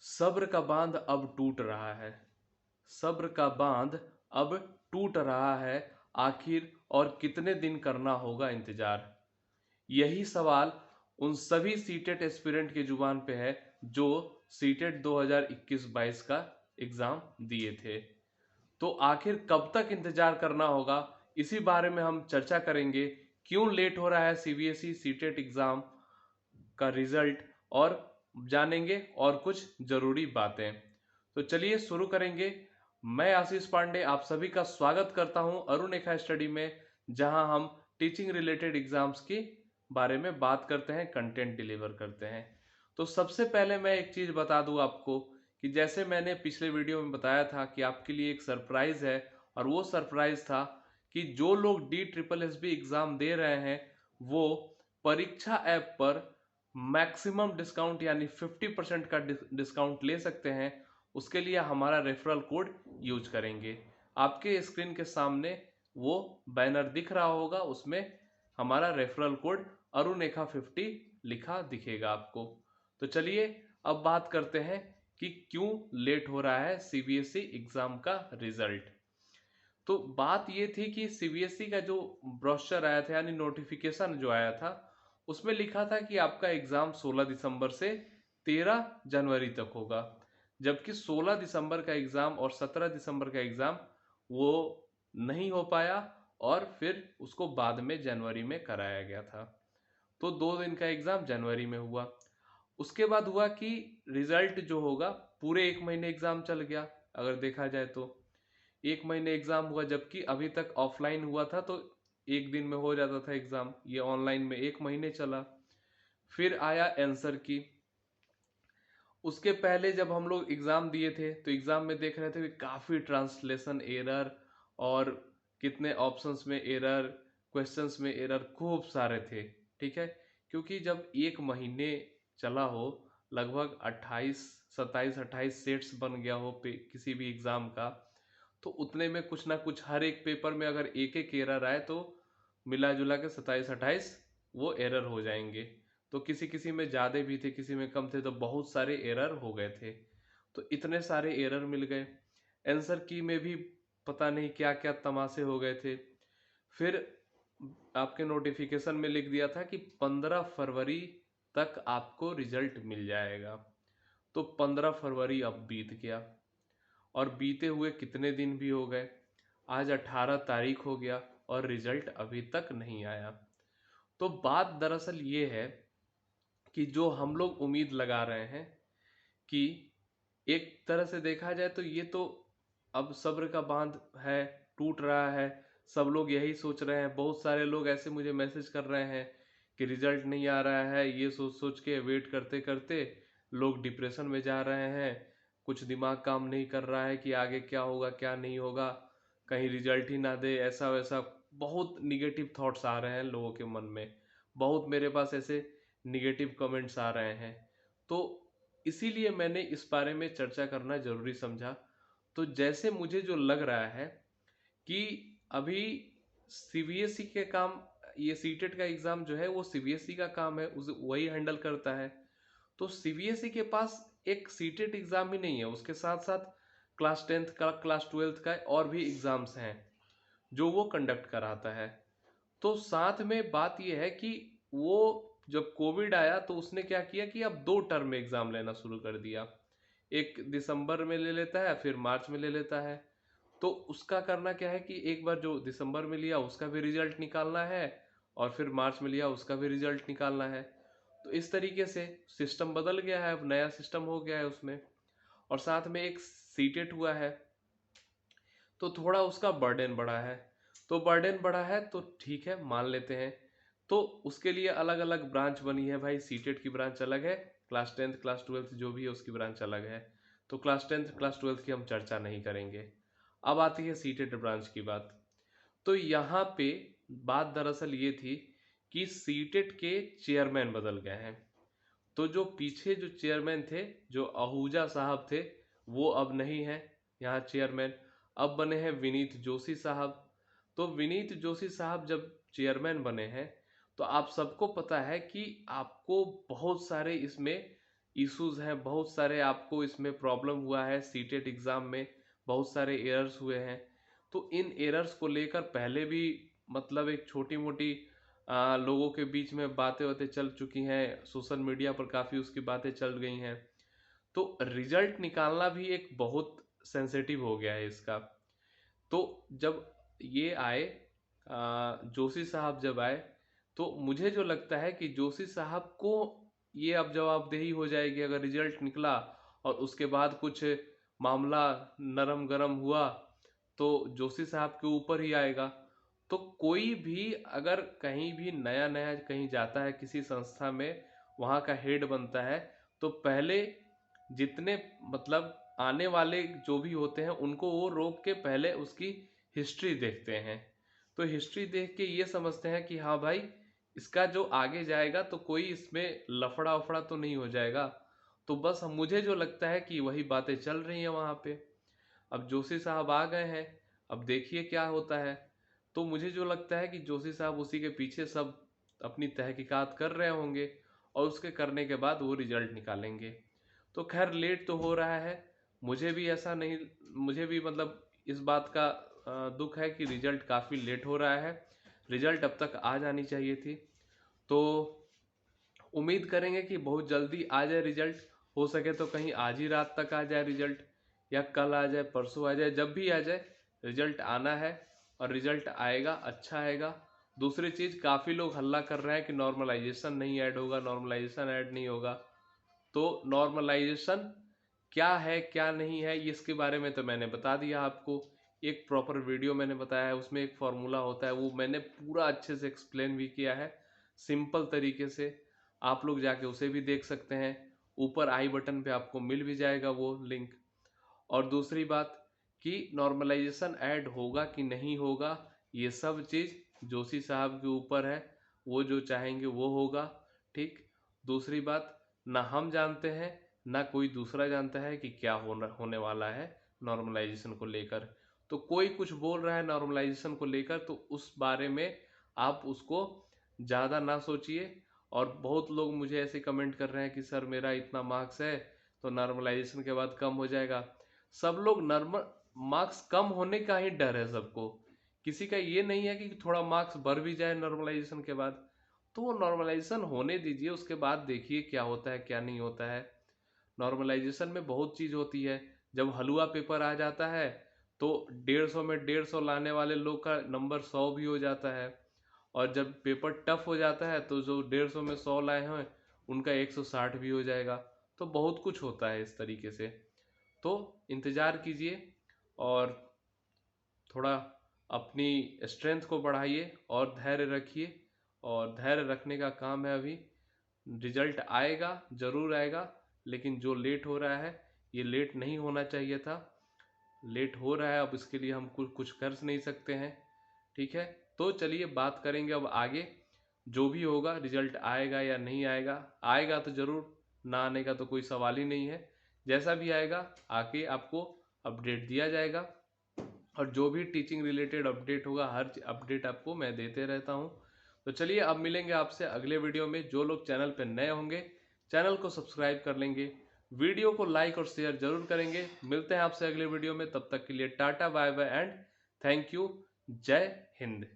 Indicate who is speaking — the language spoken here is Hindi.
Speaker 1: सब्र का बांध अब टूट रहा है। सब्र का बांध अब टूट रहा है। आखिर और कितने दिन करना होगा इंतजार। यही सवाल उन सभी सीटेट एस्पिरेंट के जुबान पे है जो सीटेट 2021-22 का एग्जाम दिए थे। तो आखिर कब तक इंतजार करना होगा, इसी बारे में हम चर्चा करेंगे। क्यों लेट हो रहा है सीबीएसई सीटेट एग्जाम का रिजल्ट, और जानेंगे और कुछ जरूरी बातें। तो चलिए शुरू करेंगे। मैं आशीष पांडे आप सभी का स्वागत करता हूं अरुणेखा स्टडी में, जहां हम टीचिंग रिलेटेड एग्जाम्स के बारे में बात करते हैं, कंटेंट डिलीवर करते हैं। तो सबसे पहले मैं एक चीज बता दूं आपको कि जैसे मैंने पिछले वीडियो में बताया था कि आपके लिए एक सरप्राइज है, और वो सरप्राइज था कि जो लोग DSSB एग्जाम दे रहे हैं वो परीक्षा ऐप पर मैक्सिमम डिस्काउंट यानी 50% का डिस्काउंट ले सकते हैं। उसके लिए हमारा रेफरल कोड यूज करेंगे। आपके स्क्रीन के सामने वो बैनर दिख रहा होगा, उसमें हमारा रेफरल कोड अरुणेखा50 लिखा दिखेगा आपको। तो चलिए अब बात करते हैं कि क्यों लेट हो रहा है सीबीएसई एग्जाम का रिजल्ट। तो बात ये थी कि सीबीएसई का जो ब्रोशर आया था यानी नोटिफिकेशन जो आया था, उसमें लिखा था कि आपका एग्जाम 16 दिसंबर से 13 जनवरी तक होगा। जबकि 16 दिसंबर का एग्जाम और 17 दिसंबर का एग्जाम वो नहीं हो पाया, और फिर उसको बाद में जनवरी में कराया गया था। तो 2 दिन का एग्जाम जनवरी में हुआ। उसके बाद हुआ कि रिजल्ट जो होगा, पूरे 1 महीने एग्जाम चल गया। अगर देखा जाए तो 1 महीने एग्जाम हुआ, जबकि अभी तक ऑफलाइन हुआ था तो एक दिन में हो जाता था एग्जाम। ये ऑनलाइन में 1 महीने चला। फिर आया आंसर की। उसके पहले जब हम लोग एग्जाम दिए थे तो एग्जाम में देख रहे थे कि काफी ट्रांसलेशन एरर, और कितने ऑप्शंस में एरर, क्वेश्चंस में एरर खूब सारे थे। ठीक है, क्योंकि जब 1 महीने चला हो, लगभग 28 27 28 सेट्स बन गया हो किसी भी एग्जाम का, तो उतने में कुछ ना कुछ हर एक पेपर में अगर एक एक एरर आए तो मिला जुला के 27 28 वो एरर हो जाएंगे। तो किसी किसी में ज़्यादा भी थे, किसी में कम थे, तो बहुत सारे एरर हो गए थे। तो इतने सारे एरर मिल गए। आंसर की में भी पता नहीं क्या क्या तमाशे हो गए थे। फिर आपके नोटिफिकेशन में लिख दिया था कि 15 फरवरी तक आपको रिजल्ट मिल जाएगा। तो 15 फरवरी अब बीत गया, और बीते हुए कितने दिन भी हो गए। आज 18 तारीख हो गया और रिजल्ट अभी तक नहीं आया। तो बात दरअसल ये है कि जो हम लोग उम्मीद लगा रहे हैं कि एक तरह से देखा जाए तो ये तो अब सब्र का बांध है, टूट रहा है। सब लोग यही सोच रहे हैं। बहुत सारे लोग ऐसे मुझे मैसेज कर रहे हैं कि रिजल्ट नहीं आ रहा है, ये सोच सोच के वेट करते करते लोग डिप्रेशन में जा रहे हैं। कुछ दिमाग काम नहीं कर रहा है कि आगे क्या होगा क्या नहीं होगा, कहीं रिजल्ट ही ना दे, ऐसा वैसा। बहुत निगेटिव थॉट्स आ रहे हैं लोगों के मन में। बहुत मेरे पास ऐसे निगेटिव कमेंट्स आ रहे हैं। तो इसीलिए मैंने इस बारे में चर्चा करना जरूरी समझा। तो जैसे मुझे जो लग रहा है कि अभी सीबीएसई के काम, ये सीटेट का एग्जाम जो है वो सीबीएसई का काम है, उस वही हैंडल करता है। तो सीबीएसई के पास एक सीटेट एग्जाम ही नहीं है, उसके साथ साथ क्लास 10th का, क्लास 12th का और भी एग्जाम्स हैं जो वो कंडक्ट कराता है। तो साथ में बात यह है कि वो जब कोविड आया तो उसने क्या किया कि अब 2 टर्म में एग्जाम लेना शुरू कर दिया। एक दिसंबर में ले लेता है, फिर मार्च में ले लेता है। तो उसका करना क्या है कि एक बार जो दिसंबर में लिया उसका भी रिजल्ट निकालना है, और फिर मार्च में लिया उसका भी रिजल्ट निकालना है। तो इस तरीके से सिस्टम बदल गया है, अब नया सिस्टम हो गया है उसमें। और साथ में एक सीटेट हुआ है, तो थोड़ा उसका बर्डन बढ़ा है। तो बर्डन बढ़ा है तो ठीक है, मान लेते हैं। तो उसके लिए अलग अलग ब्रांच बनी है भाई। सीटेट की ब्रांच अलग है, क्लास 10th क्लास 12th जो भी है उसकी ब्रांच अलग है। तो क्लास 10th क्लास 12th की हम चर्चा नहीं करेंगे। अब आती है सीटेट ब्रांच की बात। तो यहाँ पे बात दरअसल ये थी कि सीटेट के चेयरमैन बदल गए हैं। तो जो पीछे जो चेयरमैन थे, जो आहूजा साहब थे, वो अब नहीं है यहाँ चेयरमैन। अब बने हैं विनीत जोशी साहब। तो विनीत जोशी साहब जब चेयरमैन बने हैं, तो आप सबको पता है कि आपको बहुत सारे इसमें इश्यूज हैं, बहुत सारे आपको इसमें प्रॉब्लम हुआ है, सीटेट एग्ज़ाम में बहुत सारे एरर्स हुए हैं। तो इन एरर्स को लेकर पहले भी मतलब एक छोटी मोटी लोगों के बीच में बातें वातें चल चुकी हैं, सोशल मीडिया पर काफ़ी उसकी बातें चल गई हैं। तो रिजल्ट निकालना भी एक बहुत सेंसिटिव हो गया है इसका। तो जब ये आए जोशी साहब जब आए, तो मुझे जो लगता है कि जोशी साहब को ये अब जवाबदेही हो जाएगी अगर रिजल्ट निकला और उसके बाद कुछ मामला नरम गरम हुआ तो जोशी साहब के ऊपर ही आएगा। तो कोई भी अगर कहीं भी नया नया कहीं जाता है किसी संस्था में, वहाँ का हेड बनता है, तो पहले जितने मतलब आने वाले जो भी होते हैं उनको वो रोक के पहले उसकी हिस्ट्री देखते हैं। तो हिस्ट्री देख के ये समझते हैं कि हाँ भाई, इसका जो आगे जाएगा तो कोई इसमें लफड़ा उफड़ा तो नहीं हो जाएगा। तो बस मुझे जो लगता है कि वही बातें चल रही हैं वहाँ पे। अब जोशी साहब आ गए हैं, अब देखिए क्या होता है। तो मुझे जो लगता है कि जोशी साहब उसी के पीछे सब अपनी तहकीकात कर रहे होंगे और उसके करने के बाद वो रिजल्ट निकालेंगे। तो खैर लेट तो हो रहा है, मुझे भी ऐसा नहीं, मुझे भी मतलब इस बात का दुख है कि रिजल्ट काफ़ी लेट हो रहा है। रिजल्ट अब तक आ जानी चाहिए थी। तो उम्मीद करेंगे कि बहुत जल्दी आ जाए रिजल्ट। हो सके तो कहीं आज ही रात तक आ जाए रिजल्ट, या कल आ जाए, परसों आ जाए, जब भी आ जाए रिजल्ट आना है। और रिजल्ट आएगा, अच्छा आएगा। दूसरी चीज़, काफ़ी लोग हल्ला कर रहे हैं कि नॉर्मलाइजेशन नहीं ऐड होगा, नॉर्मलाइजेशन ऐड नहीं होगा। तो नॉर्मलाइजेशन क्या है क्या नहीं है ये इसके बारे में तो मैंने बता दिया आपको। एक प्रॉपर वीडियो मैंने बताया है, उसमें एक फॉर्मूला होता है, वो मैंने पूरा अच्छे से एक्सप्लेन भी किया है सिंपल तरीके से। आप लोग जाके उसे भी देख सकते हैं, ऊपर आई बटन पे आपको मिल भी जाएगा वो लिंक। और दूसरी बात कि नॉर्मलाइजेशन ऐड होगा कि नहीं होगा, ये सब चीज़ जोशी साहब के ऊपर है, वो जो चाहेंगे वो होगा। ठीक। दूसरी बात, ना हम जानते हैं ना कोई दूसरा जानता है कि क्या होने वाला है नॉर्मलाइजेशन को लेकर। तो कोई कुछ बोल रहा है नॉर्मलाइजेशन को लेकर तो उस बारे में आप उसको ज़्यादा ना सोचिए। और बहुत लोग मुझे ऐसे कमेंट कर रहे हैं कि सर मेरा इतना मार्क्स है तो नॉर्मलाइजेशन के बाद कम हो जाएगा। सब लोग नॉर्मल मार्क्स कम होने का ही डर है सबको, किसी का ये नहीं है कि थोड़ा मार्क्स बढ़ भी जाए नॉर्मलाइजेशन के बाद। तो वो नॉर्मलाइजेशन होने दीजिए, उसके बाद देखिए क्या होता है क्या नहीं होता है। नॉर्मलाइजेशन में बहुत चीज़ होती है। जब हलवा पेपर आ जाता है तो 150 में 150 लाने वाले लोग का नंबर 100 भी हो जाता है। और जब पेपर टफ हो जाता है तो जो 150 में 100 लाए हैं उनका 160 भी हो जाएगा। तो बहुत कुछ होता है इस तरीके से। तो इंतज़ार कीजिए और थोड़ा अपनी स्ट्रेंथ को बढ़ाइए और धैर्य रखिए। और धैर्य रखने का काम है अभी। रिजल्ट आएगा, ज़रूर आएगा, लेकिन जो लेट हो रहा है ये लेट नहीं होना चाहिए था। लेट हो रहा है, अब इसके लिए हम कुछ कर नहीं सकते हैं। ठीक है। तो चलिए बात करेंगे अब आगे। जो भी होगा, रिजल्ट आएगा या नहीं आएगा, आएगा तो ज़रूर, ना आने का तो कोई सवाल ही नहीं है। जैसा भी आएगा आके आपको अपडेट दिया जाएगा। और जो भी टीचिंग रिलेटेड अपडेट होगा, हर अपडेट आपको मैं देते रहता हूँ। तो चलिए अब मिलेंगे आपसे अगले वीडियो में। जो लोग चैनल पर नए होंगे चैनल को सब्सक्राइब कर लेंगे, वीडियो को लाइक और शेयर जरूर करेंगे। मिलते हैं आपसे अगले वीडियो में, तब तक के लिए tata bye bye and thank you. जय हिंद।